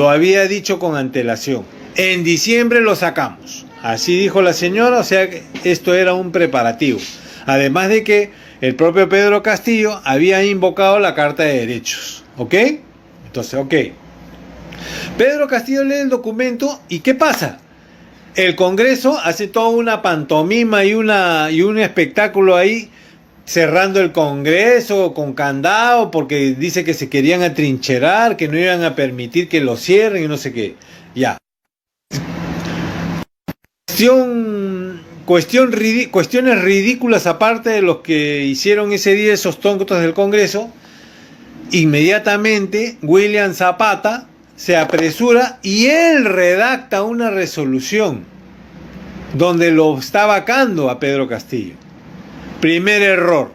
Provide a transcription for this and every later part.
Lo había dicho con antelación. En diciembre lo sacamos. Así dijo la señora, o sea que esto era un preparativo. Además de que el propio Pedro Castillo había invocado la Carta de Derechos. ¿Ok? Entonces, ok. Pedro Castillo lee el documento y ¿qué pasa? El Congreso hace toda una pantomima y un espectáculo ahí, cerrando el Congreso con candado, porque dice que se querían atrincherar, que no iban a permitir que lo cierren y no sé qué. Ya. Cuestiones ridículas aparte de los que hicieron ese día esos tontos del Congreso. Inmediatamente William Zapata se apresura y él redacta una resolución donde lo está vacando a Pedro Castillo. Primer error,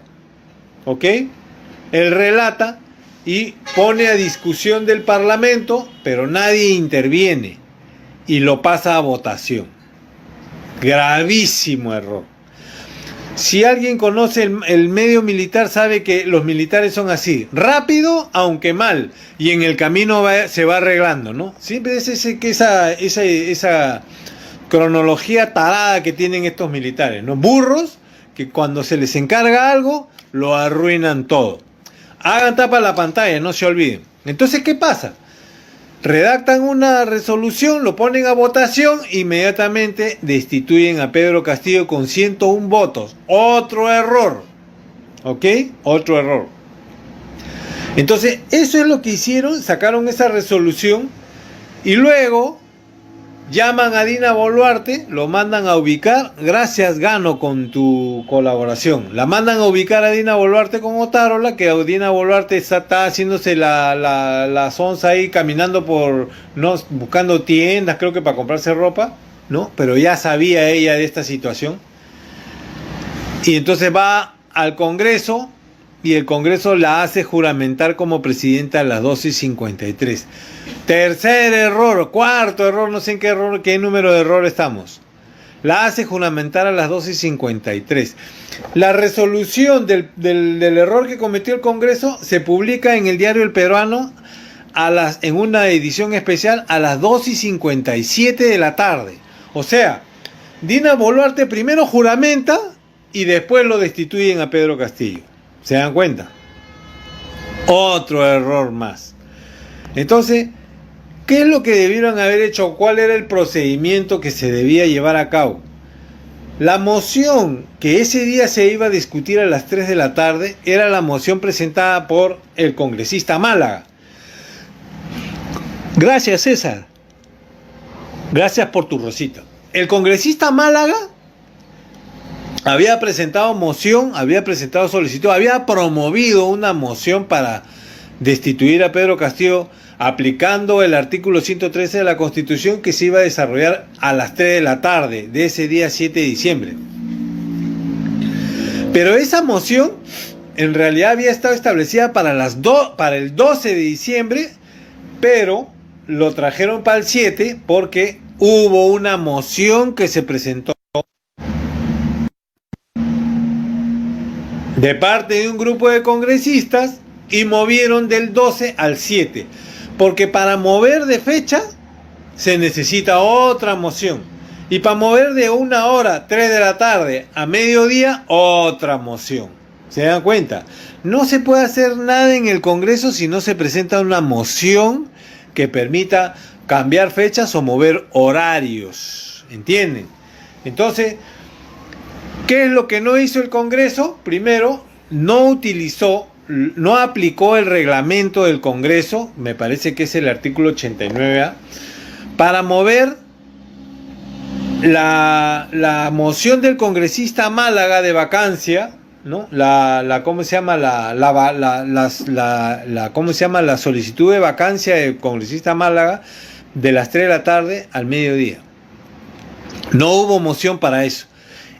¿ok? Él relata y pone a discusión del Parlamento, pero nadie interviene y lo pasa a votación. Gravísimo error. Si alguien conoce el medio militar, sabe que los militares son así, rápido aunque mal, y en el camino se va arreglando, ¿no? Siempre es esa cronología tarada que tienen estos militares, ¿no? Burros que cuando se les encarga algo, lo arruinan todo. Hagan tapa la pantalla, no se olviden. Entonces, ¿qué pasa? Redactan una resolución, lo ponen a votación, inmediatamente destituyen a Pedro Castillo con 101 votos. Otro error. ¿Ok? Otro error. Entonces, eso es lo que hicieron, sacaron esa resolución y luego llaman a Dina Boluarte, lo mandan a ubicar. Gracias, Gano, con tu colaboración. La mandan a ubicar a Dina Boluarte con Otárola, que Dina Boluarte está haciéndose la sonza ahí, caminando no, buscando tiendas, creo que para comprarse ropa, ¿no? Pero ya sabía ella de esta situación. Y entonces va al Congreso y el Congreso la hace juramentar como presidenta a las 12:53. Tercer error, cuarto error, no sé en qué número de error estamos. La hace juramentar a las 12:53. La resolución del error que cometió el Congreso se publica en el diario El Peruano en una edición especial a las 2:57 de la tarde. O sea, Dina Boluarte primero juramenta y después lo destituyen a Pedro Castillo. ¿Se dan cuenta? Otro error más. Entonces, ¿qué es lo que debieron haber hecho? ¿Cuál era el procedimiento que se debía llevar a cabo? La moción que ese día se iba a discutir a las 3 de la tarde era la moción presentada por el congresista Málaga. Gracias, César. Gracias por tu rosita. El congresista Málaga había presentado solicitud, había promovido una moción para destituir a Pedro Castillo aplicando el artículo 113 de la Constitución, que se iba a desarrollar a las 3 de la tarde de ese día 7 de diciembre. Pero esa moción en realidad había estado establecida para el 12 de diciembre, pero lo trajeron para el 7 porque hubo una moción que se presentó de parte de un grupo de congresistas y movieron del 12 al 7. Porque para mover de fecha se necesita otra moción. Y para mover de 1 hora, 3 de la tarde a mediodía, otra moción. ¿Se dan cuenta? No se puede hacer nada en el Congreso si no se presenta una moción que permita cambiar fechas o mover horarios. ¿Entienden? Entonces, ¿qué es lo que no hizo el Congreso? Primero, no aplicó el reglamento del Congreso, me parece que es el artículo 89A, para mover la moción del congresista Málaga de vacancia, ¿no? ¿Cómo se llama? ¿Cómo se llama? La solicitud de vacancia del congresista Málaga de las 3 de la tarde al mediodía. No hubo moción para eso.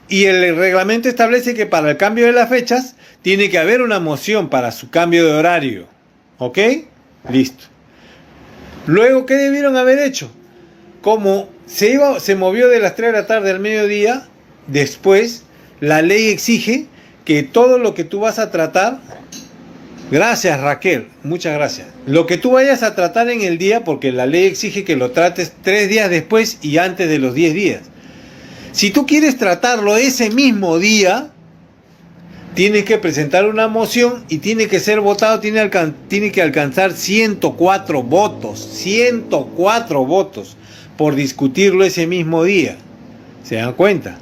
Y el reglamento establece que para el cambio de las fechas tiene que haber una moción para su cambio de horario. ¿Ok? Listo. Luego, ¿qué debieron haber hecho? Como se movió de las 3 de la tarde al mediodía, después la ley exige que todo lo que tú vas a tratar Gracias, Raquel, muchas gracias. Lo que tú vayas a tratar en el día, porque la ley exige que lo trates 3 días después y antes de los 10 días. Si tú quieres tratarlo ese mismo día, tienes que presentar una moción y tiene que ser votado, tiene que alcanzar 104 votos, 104 votos por discutirlo ese mismo día. ¿Se dan cuenta?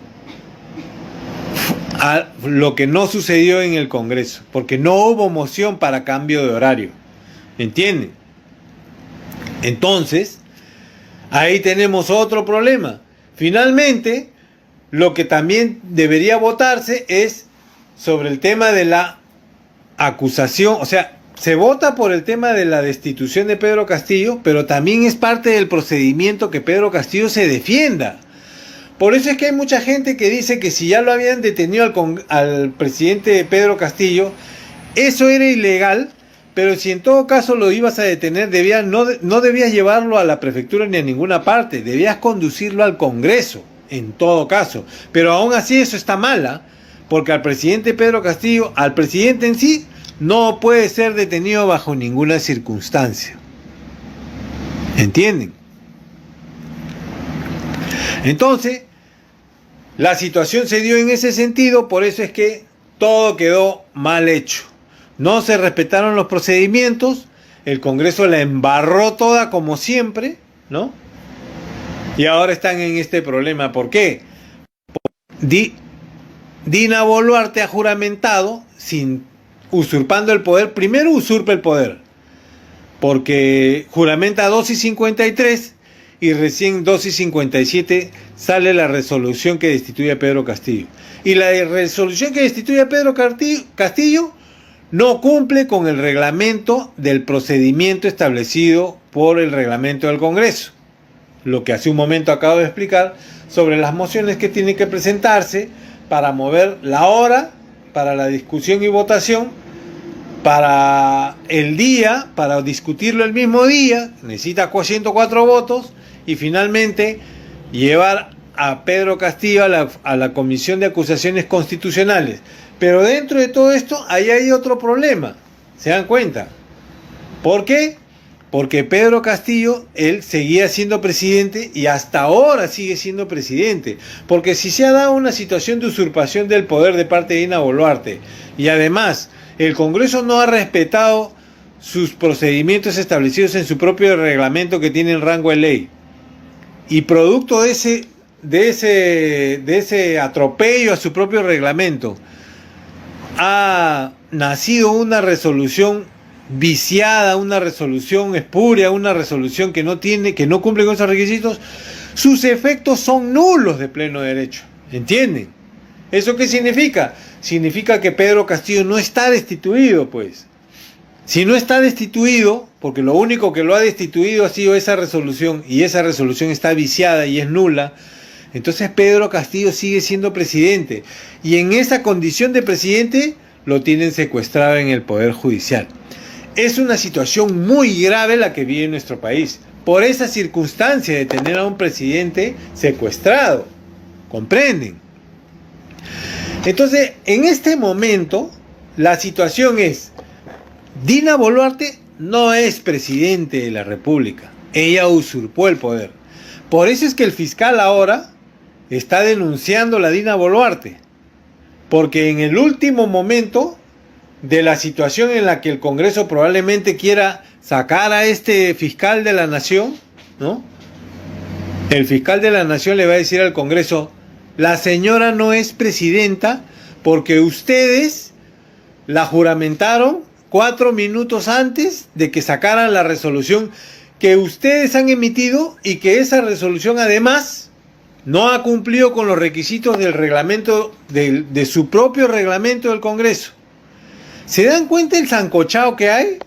A lo que no sucedió en el Congreso, porque no hubo moción para cambio de horario. ¿Entienden? Entonces, ahí tenemos otro problema. Finalmente, lo que también debería votarse es sobre el tema de la acusación, o sea, se vota por el tema de la destitución de Pedro Castillo, pero también es parte del procedimiento que Pedro Castillo se defienda. Por eso es que hay mucha gente que dice que si ya lo habían detenido al presidente Pedro Castillo, eso era ilegal, pero si en todo caso lo ibas a detener, no debías llevarlo a la prefectura ni a ninguna parte, debías conducirlo al Congreso, en todo caso. Pero aún así eso está mal, porque al presidente Pedro Castillo, al presidente en sí, no puede ser detenido bajo ninguna circunstancia. ¿Entienden? Entonces, la situación se dio en ese sentido, por eso es que todo quedó mal hecho. No se respetaron los procedimientos, el Congreso la embarró toda como siempre, ¿no? Y ahora están en este problema. ¿Por qué? Dina Boluarte ha juramentado, usurpando el poder. Primero usurpa el poder, porque juramenta 2:53 y recién 2:57 sale la resolución que destituye a Pedro Castillo. Y la resolución que destituye a Pedro Castillo no cumple con el reglamento del procedimiento establecido por el reglamento del Congreso. Lo que hace un momento acabo de explicar sobre las mociones que tienen que presentarse para mover la hora, para la discusión y votación, para el día, para discutirlo el mismo día, necesita 104 votos, y finalmente llevar a Pedro Castillo a la Comisión de Acusaciones Constitucionales. Pero dentro de todo esto, ahí hay otro problema, ¿se dan cuenta? ¿Por qué? Porque Pedro Castillo, él seguía siendo presidente y hasta ahora sigue siendo presidente. Porque si se ha dado una situación de usurpación del poder de parte de Dina Boluarte y además el Congreso no ha respetado sus procedimientos establecidos en su propio reglamento que tiene rango de ley, y producto de ese atropello a su propio reglamento ha nacido una resolución viciada, una resolución espuria, una resolución que no cumple con esos requisitos, sus efectos son nulos de pleno derecho. ¿Entienden? ¿Eso qué significa? Significa que Pedro Castillo no está destituido, pues. Si no está destituido, porque lo único que lo ha destituido ha sido esa resolución, y esa resolución está viciada y es nula, entonces Pedro Castillo sigue siendo presidente. Y en esa condición de presidente lo tienen secuestrado en el Poder Judicial. Es una situación muy grave la que vive nuestro país, por esa circunstancia de tener a un presidente secuestrado. ¿Comprenden? Entonces, en este momento, la situación es: Dina Boluarte no es presidente de la República. Ella usurpó el poder. Por eso es que el fiscal ahora está denunciando a la Dina Boluarte. Porque en el último momento de la situación en la que el Congreso probablemente quiera sacar a este fiscal de la Nación, ¿no? El fiscal de la Nación le va a decir al Congreso: la señora no es presidenta porque ustedes la juramentaron 4 minutos antes de que sacaran la resolución que ustedes han emitido, y que esa resolución además no ha cumplido con los requisitos del reglamento, de su propio reglamento del Congreso. ¿Se dan cuenta el sancochado que hay?